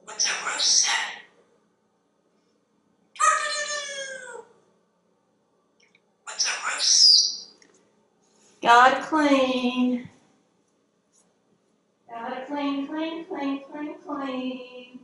What's a roof say? What's a roof? Gotta clean. Gotta clean, clean, clean, clean, clean.